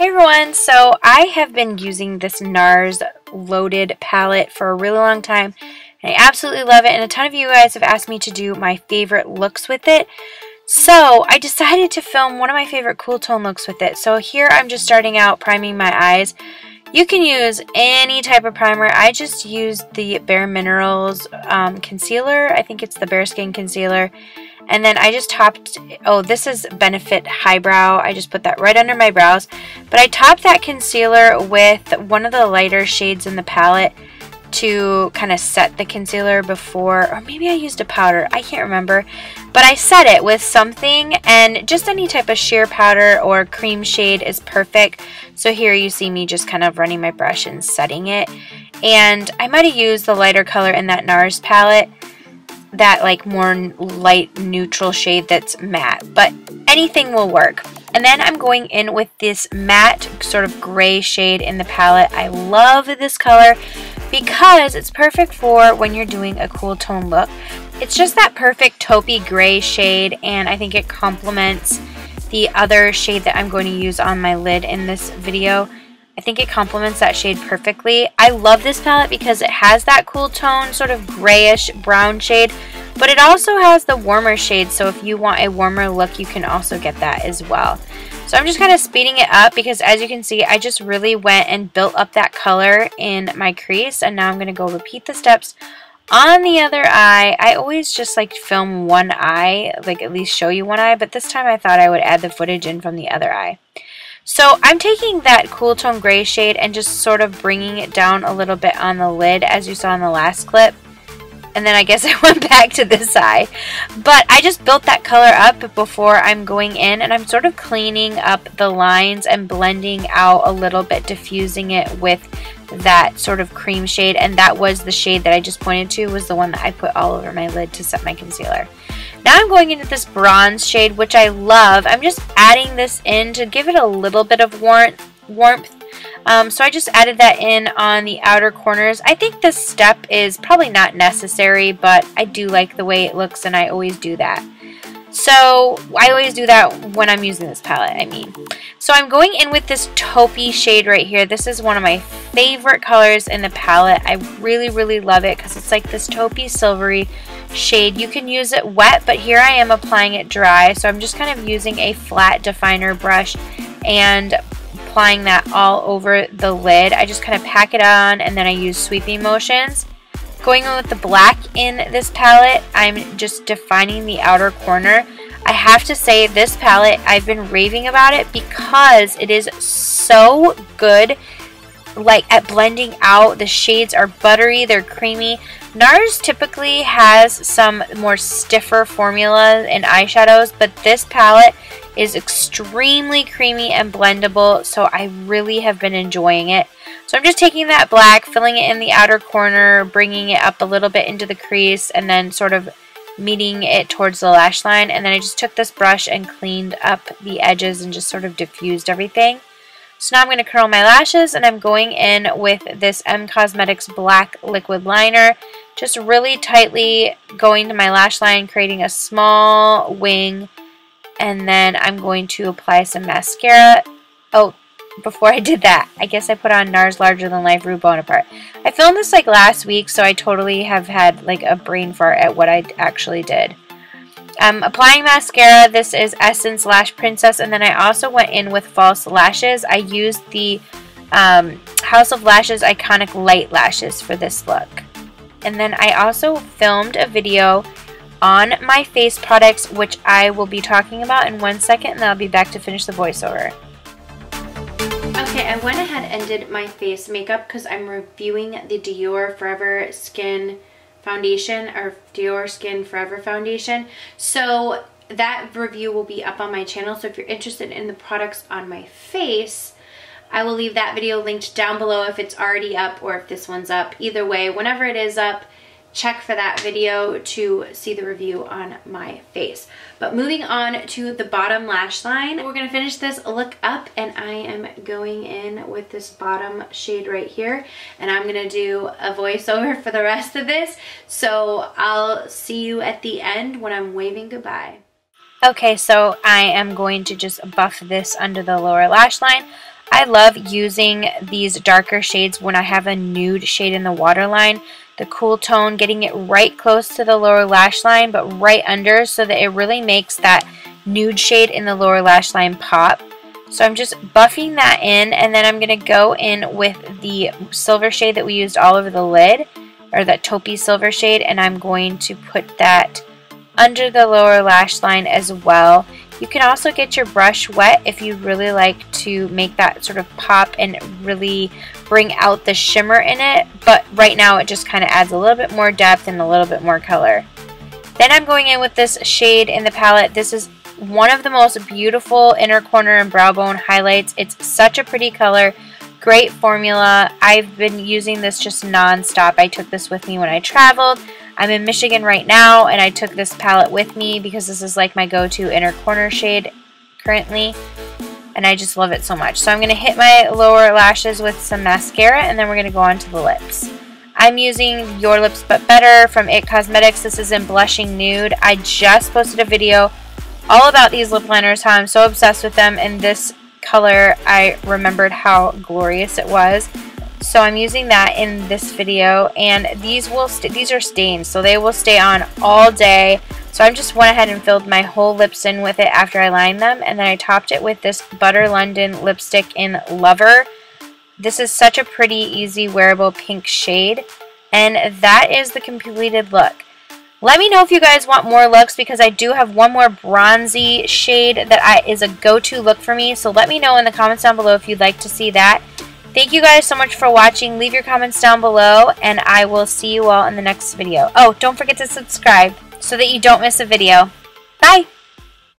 Hey everyone, so I have been using this NARS Loaded Palette for a really long time, and I absolutely love it, and a ton of you guys have asked me to do my favorite looks with it. So I decided to film one of my favorite cool tone looks with it. So here I'm just starting out priming my eyes. You can use any type of primer. I just used the Bare Minerals concealer. I think it's the Bare Skin concealer. And then I just topped, oh, this is Benefit Highbrow. I just put that right under my brows. But I topped that concealer with one of the lighter shades in the palette to kind of set the concealer before, or maybe I used a powder. I can't remember. But I set it with something, and just any type of sheer powder or cream shade is perfect. So here you see me just kind of running my brush and setting it. And I might have used the lighter color in that NARS palette, that like more light neutral shade that's matte, but anything will work. And then I'm going in with this matte sort of gray shade in the palette. I love this color because it's perfect for when you're doing a cool tone look. It's just that perfect taupey gray shade, and I think it complements the other shade that I'm going to use on my lid in this video. I think it complements that shade perfectly. I love this palette because it has that cool tone, sort of grayish brown shade, but it also has the warmer shade, so if you want a warmer look, you can also get that as well. So I'm just kind of speeding it up because, as you can see, I just really went and built up that color in my crease, and now I'm going to go repeat the steps on the other eye. I always just like to film one eye, like at least show you one eye, but this time I thought I would add the footage in from the other eye. So I'm taking that cool tone gray shade and just sort of bringing it down a little bit on the lid, as you saw in the last clip. And then I guess I went back to this eye. But I just built that color up before I'm going in, and I'm sort of cleaning up the lines and blending out a little bit, diffusing it with that sort of cream shade. And that was the shade that I just pointed to, was the one that I put all over my lid to set my concealer. Now I'm going into this bronze shade, which I love. I'm just adding this in to give it a little bit of warmth. So I just added that in on the outer corners. I think this step is probably not necessary, but I do like the way it looks, and I always do that. So I always do that when I'm using this palette, I mean. So I'm going in with this taupey shade right here. This is one of my favorite colors in the palette. I really, really love it because it's like this taupey silvery shade. You can use it wet, but here I am applying it dry. So I'm just kind of using a flat definer brush and applying that all over the lid. I just kind of pack it on, and then I use sweeping motions. Going in with the black in this palette, I'm just defining the outer corner. I have to say, this palette, I've been raving about it because it is so good, like at blending out. The shades are buttery, they're creamy. NARS typically has some more stiffer formulas in eyeshadows, but this palette is extremely creamy and blendable, so I really have been enjoying it. So I'm just taking that black, filling it in the outer corner, bringing it up a little bit into the crease, and then sort of meeting it towards the lash line. And then I just took this brush and cleaned up the edges and just sort of diffused everything. So now I'm going to curl my lashes, and I'm going in with this Cosmetics black liquid liner, just really tightly going to my lash line, creating a small wing. And then I'm going to apply some mascara. Oh, before I did that, I guess I put on NARS Larger Than Life Rue Bonaparte. I filmed this like last week, so I totally have had like a brain fart at what I actually did. Applying mascara. This is Essence Lash Princess, and then I also went in with false lashes. I used the House of Lashes Iconic Light Lashes for this look. And then I also filmed a video on my face products, which I will be talking about in 1 second, and then I'll be back to finish the voiceover. Okay, I went ahead and did my face makeup because I'm reviewing the Dior Forever Skin Foundation, or Dior Skin Forever Foundation. So that review will be up on my channel, so if you're interested in the products on my face, I will leave that video linked down below if it's already up or if this one's up. Either way, whenever it is up, check for that video to see the review on my face. But moving on to the bottom lash line, we're going to finish this look up, and I am going in with this bottom shade right here, and I'm going to do a voiceover for the rest of this, so I'll see you at the end when I'm waving goodbye. Okay, so I am going to just buff this under the lower lash line. I love using these darker shades when I have a nude shade in the waterline. The cool tone, getting it right close to the lower lash line, but right under, so that it really makes that nude shade in the lower lash line pop. So I'm just buffing that in, and then I'm going to go in with the silver shade that we used all over the lid, or that taupey silver shade, and I'm going to put that under the lower lash line as well. You can also get your brush wet if you really like to make that sort of pop and really bring out the shimmer in it, but right now it just kind of adds a little bit more depth and a little bit more color. Then I'm going in with this shade in the palette. This is one of the most beautiful inner corner and brow bone highlights. It's such a pretty color, great formula. I've been using this just non-stop. I took this with me when I traveled. I'm in Michigan right now, and I took this palette with me because this is like my go-to inner corner shade currently, and I just love it so much. So I'm going to hit my lower lashes with some mascara, and then we're going to go on to the lips. I'm using Your Lips But Better from IT Cosmetics. This is in Blushing Nude. I just posted a video all about these lip liners, how I'm so obsessed with them, and this color, I remembered how glorious it was. So I'm using that in this video, and these are stains, so they will stay on all day. So I just went ahead and filled my whole lips in with it after I lined them, and then I topped it with this Butter London lipstick in Lover. This is such a pretty, easy, wearable pink shade, and that is the completed look. Let me know if you guys want more looks, because I do have one more bronzy shade that is a go-to look for me, so let me know in the comments down below if you'd like to see that. Thank you guys so much for watching. Leave your comments down below, and I will see you all in the next video. Oh, don't forget to subscribe so that you don't miss a video. Bye!